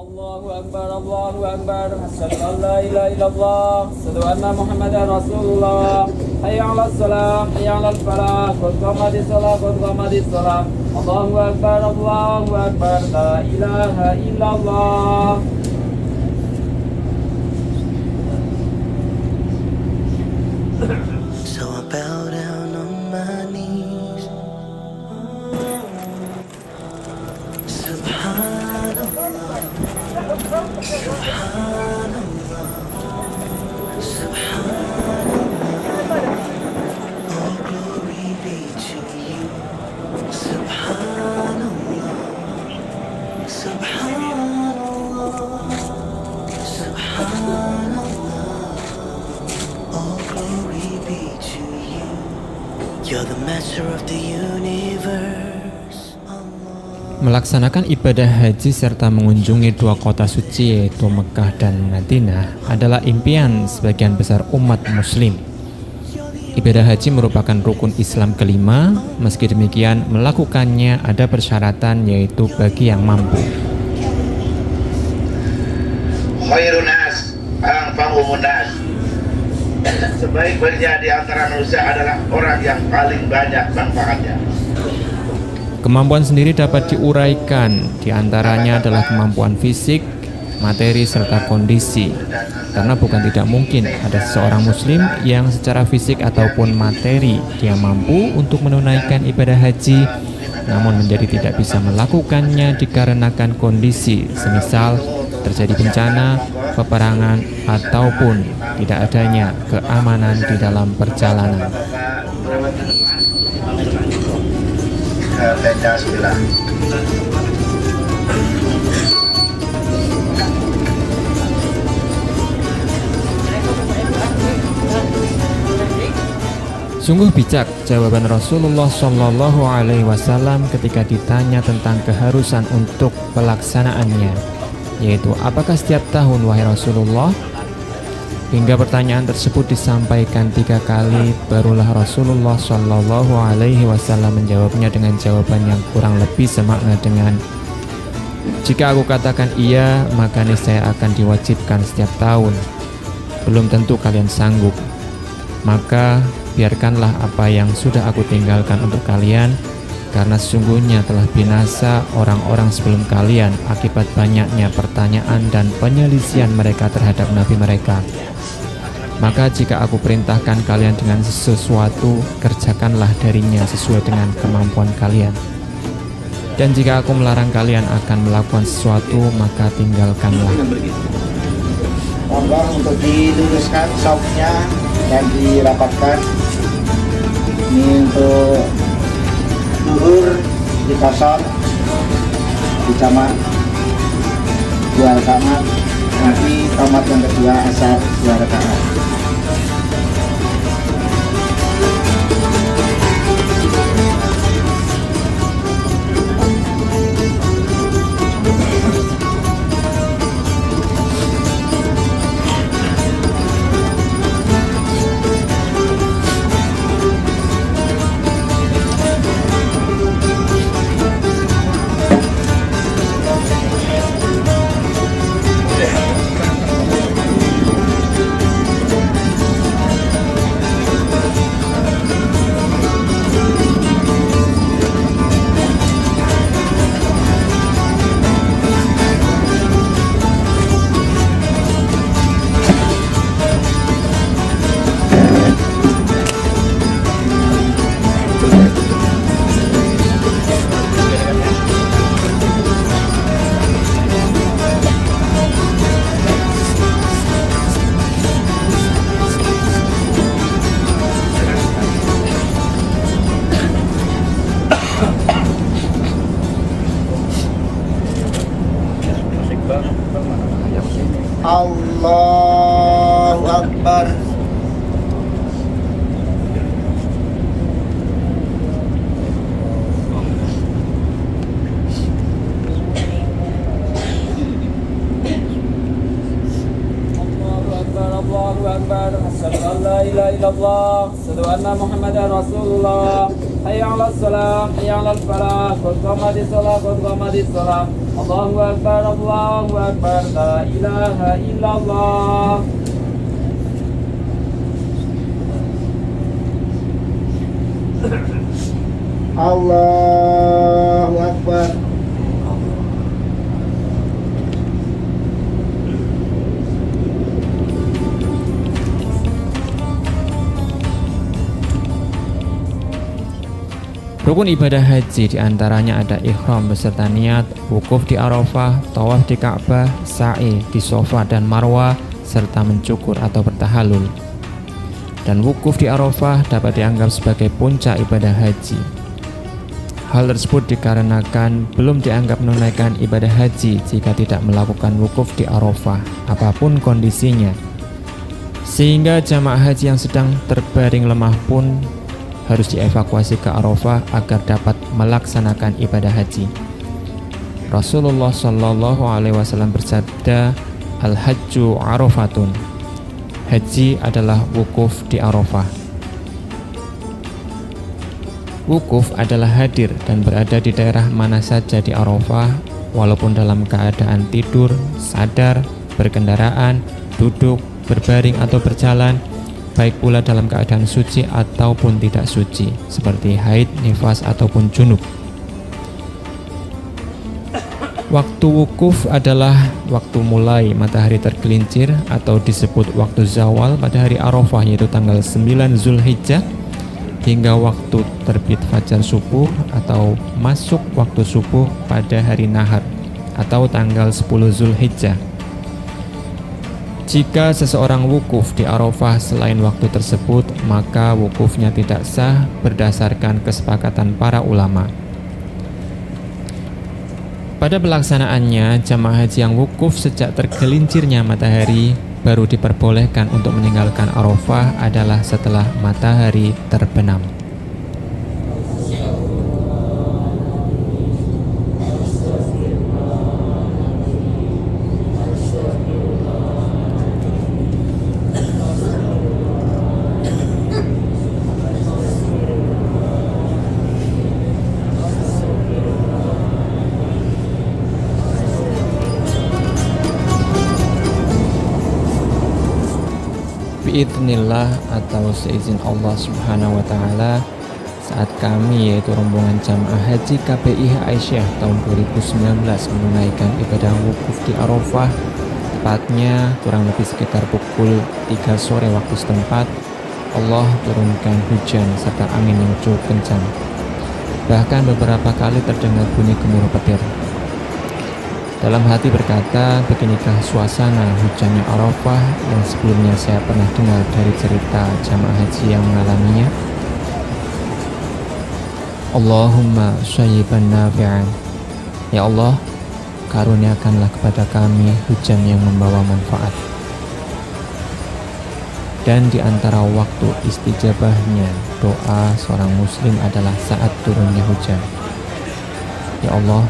Allahu Akbar, Allahu Akbar. Asyhadu an la ilaha illallah, asyhadu anna Muhammadar Rasulullah. Hayya 'alas shalah, hayya 'alal falah, qad qamatis shalah, qad qamatis shalah. Allahu Akbar, Allahu Akbar. La ilaha illallah. So I bow down on my knees. Subhanallah, Subhanallah, Subhanallah. All glory be to you. Subhanallah, Subhanallah, Subhanallah. All glory be to you. You're the master of the universe. Melaksanakan ibadah haji serta mengunjungi dua kota suci yaitu Mekah dan Madinah adalah impian sebagian besar umat muslim. Ibadah haji merupakan rukun Islam kelima, meski demikian melakukannya ada persyaratan yaitu bagi yang mampu. Khairun nas anfa'uhum nas. Sebaik-baiknya di antara manusia adalah orang yang paling banyak manfaatnya. Kemampuan sendiri dapat diuraikan, diantaranya adalah kemampuan fisik, materi, serta kondisi. Karena bukan tidak mungkin ada seseorang muslim yang secara fisik ataupun materi dia mampu untuk menunaikan ibadah haji, namun menjadi tidak bisa melakukannya dikarenakan kondisi, semisal terjadi bencana, peperangan, ataupun tidak adanya keamanan di dalam perjalanan. Tenda 9. Sungguh bijak jawaban Rasulullah Shallallahu Alaihi Wasallam ketika ditanya tentang keharusan untuk pelaksanaannya, yaitu apakah setiap tahun wahai Rasulullah? Hingga pertanyaan tersebut disampaikan 3 kali, barulah Rasulullah Shallallahu Alaihi Wasallam menjawabnya dengan jawaban yang kurang lebih semakna dengan, jika aku katakan iya, maka niscaya akan diwajibkan setiap tahun. Belum tentu kalian sanggup. Maka biarkanlah apa yang sudah aku tinggalkan untuk kalian, karena sesungguhnya telah binasa orang-orang sebelum kalian akibat banyaknya pertanyaan dan penyelisihan mereka terhadap nabi mereka. Maka jika aku perintahkan kalian dengan sesuatu, kerjakanlah darinya sesuai dengan kemampuan kalian. Dan jika aku melarang kalian akan melakukan sesuatu, maka tinggalkanlah. Mohon untuk diluruskan saupnya dan dirapatkan. Ini untuk duhur di kosor, di camat 2 rakaat, nanti tamat yang kedua asar 2 rakaat. Allahu Akbar. Allahu Akbar. Asyhadu an la ilaha illallah, asyhadu anna Muhammadar Rasulullah. Hayya 'alas shalah, hayya 'alal falah, qad qamatis shalah, qad qamatis shalah. Allahu Akbar, Allahu Akbar, la ilaha illallah. Allahu Akbar. Rukun ibadah haji diantaranya ada ihram beserta niat, wukuf di Arafah, tawaf di Ka'bah, sa'i di Safa dan Marwah, serta mencukur atau bertahalul. Dan wukuf di Arafah dapat dianggap sebagai puncak ibadah haji. Hal tersebut dikarenakan belum dianggap menunaikan ibadah haji jika tidak melakukan wukuf di Arafah, apapun kondisinya. Sehingga jamaah haji yang sedang terbaring lemah pun harus dievakuasi ke Arafah agar dapat melaksanakan ibadah haji. Rasulullah Shallallahu Alaihi Wasallam bersabda, "Al-Hajju Arafatun." Haji adalah wukuf di Arafah. Wukuf adalah hadir dan berada di daerah mana saja di Arafah, walaupun dalam keadaan tidur, sadar, berkendaraan, duduk, berbaring atau berjalan, baik pula dalam keadaan suci ataupun tidak suci, seperti haid, nifas, ataupun junub. Waktu wukuf adalah waktu mulai matahari tergelincir atau disebut waktu zawal pada hari Arafah, yaitu tanggal 9 Zulhijjah, hingga waktu terbit fajar subuh atau masuk waktu subuh pada hari Nahar atau tanggal 10 Zulhijjah. Jika seseorang wukuf di Arafah selain waktu tersebut, maka wukufnya tidak sah berdasarkan kesepakatan para ulama. Pada pelaksanaannya, jamaah haji yang wukuf sejak tergelincirnya matahari baru diperbolehkan untuk meninggalkan Arafah adalah setelah matahari terbenam. Biidznillah atau seizin Allah Subhanahu wa Ta'ala, saat kami yaitu rombongan jamaah haji KBIH Aisyah tahun 2019 menunaikan ibadah wukuf di Arafah, tepatnya kurang lebih sekitar pukul 3 sore waktu setempat, Allah turunkan hujan serta angin yang cukup kencang. Bahkan beberapa kali terdengar bunyi gemuruh petir. Dalam hati berkata, beginikah suasana hujannya Arafah yang sebelumnya saya pernah dengar dari cerita jamaah haji yang mengalaminya. Allahumma shayyiban nafi'an. Ya Allah, karuniakanlah kepada kami hujan yang membawa manfaat. Dan di antara waktu istijabahnya doa seorang muslim adalah saat turunnya hujan. Ya Allah,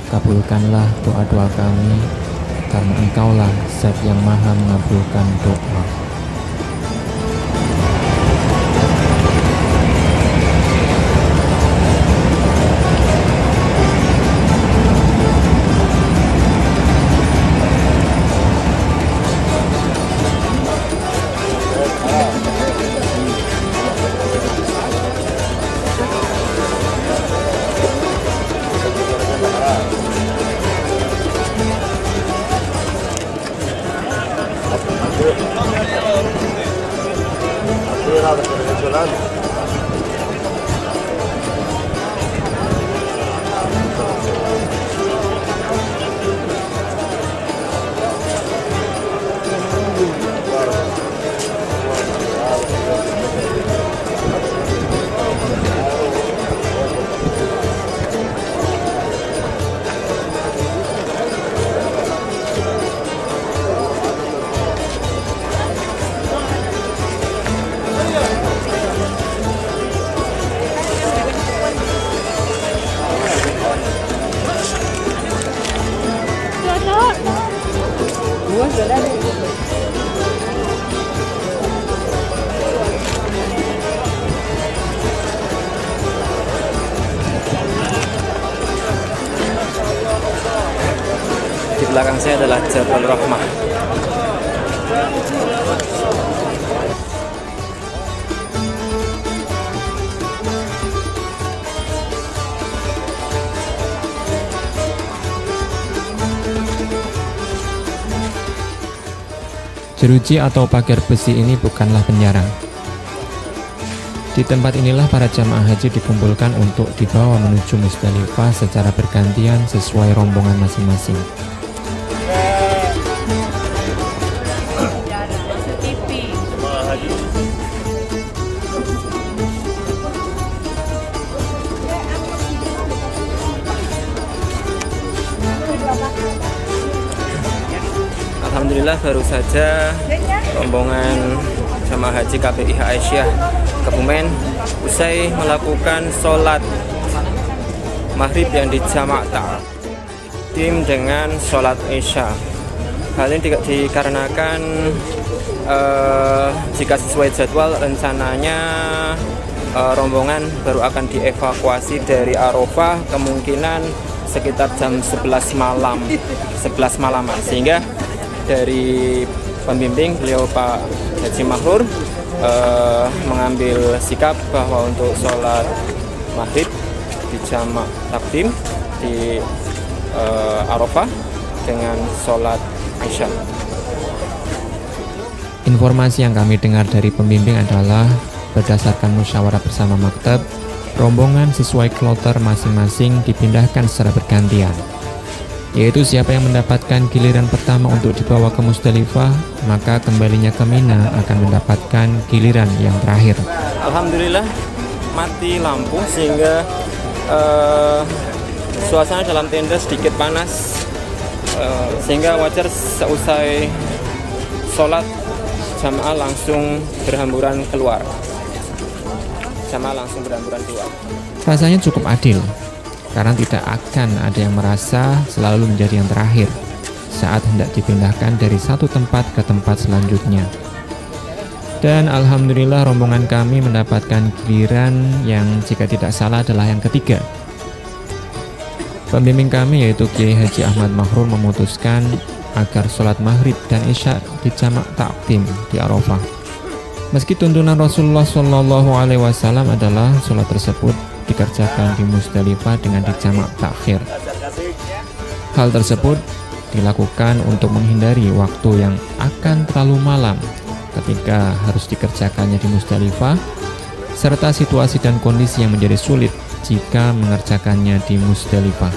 kabulkanlah doa-doa kami, karena Engkaulah Zat yang Maha mengabulkan doa. belakang saya adalah Jabal Rahmah. Jeruji atau pagar besi ini bukanlah penjara. Di tempat inilah para jamaah haji dikumpulkan untuk dibawa menuju Musdalifah secara bergantian sesuai rombongan masing-masing. Alhamdulillah baru saja rombongan jamaah haji KPIH Aisyah Kebumen usai melakukan sholat maghrib yang dijamak takdim dengan sholat isya. Hal ini dikarenakan jika sesuai jadwal rencananya rombongan baru akan dievakuasi dari Arafah kemungkinan sekitar jam 11 malaman, sehingga dari pembimbing beliau Pak Haji Mahrur mengambil sikap bahwa untuk sholat maghrib di jamak takdim di Arafah dengan sholat isya. Informasi yang kami dengar dari pembimbing adalah berdasarkan musyawarah bersama maktab, rombongan sesuai kloter masing-masing dipindahkan secara bergantian. Yaitu siapa yang mendapatkan giliran pertama untuk dibawa ke Musdalifah, maka kembalinya ke Mina akan mendapatkan giliran yang terakhir. Alhamdulillah mati lampu sehingga suasana dalam tenda sedikit panas, sehingga wajar seusai sholat jamaah langsung berhamburan keluar. Rasanya cukup adil, karena tidak akan ada yang merasa selalu menjadi yang terakhir saat hendak dipindahkan dari satu tempat ke tempat selanjutnya. Dan alhamdulillah rombongan kami mendapatkan giliran yang jika tidak salah adalah yang ketiga. Pembimbing kami yaitu Kiai Haji Ahmad Mahrur memutuskan agar sholat maghrib dan isya dijamak takdim di Arafah. Meski tuntunan Rasulullah SAW adalah sholat tersebut dikerjakan di Musdalifah dengan dijamak takhir. Hal tersebut dilakukan untuk menghindari waktu yang akan terlalu malam ketika harus dikerjakannya di Musdalifah, serta situasi dan kondisi yang menjadi sulit jika mengerjakannya di Musdalifah.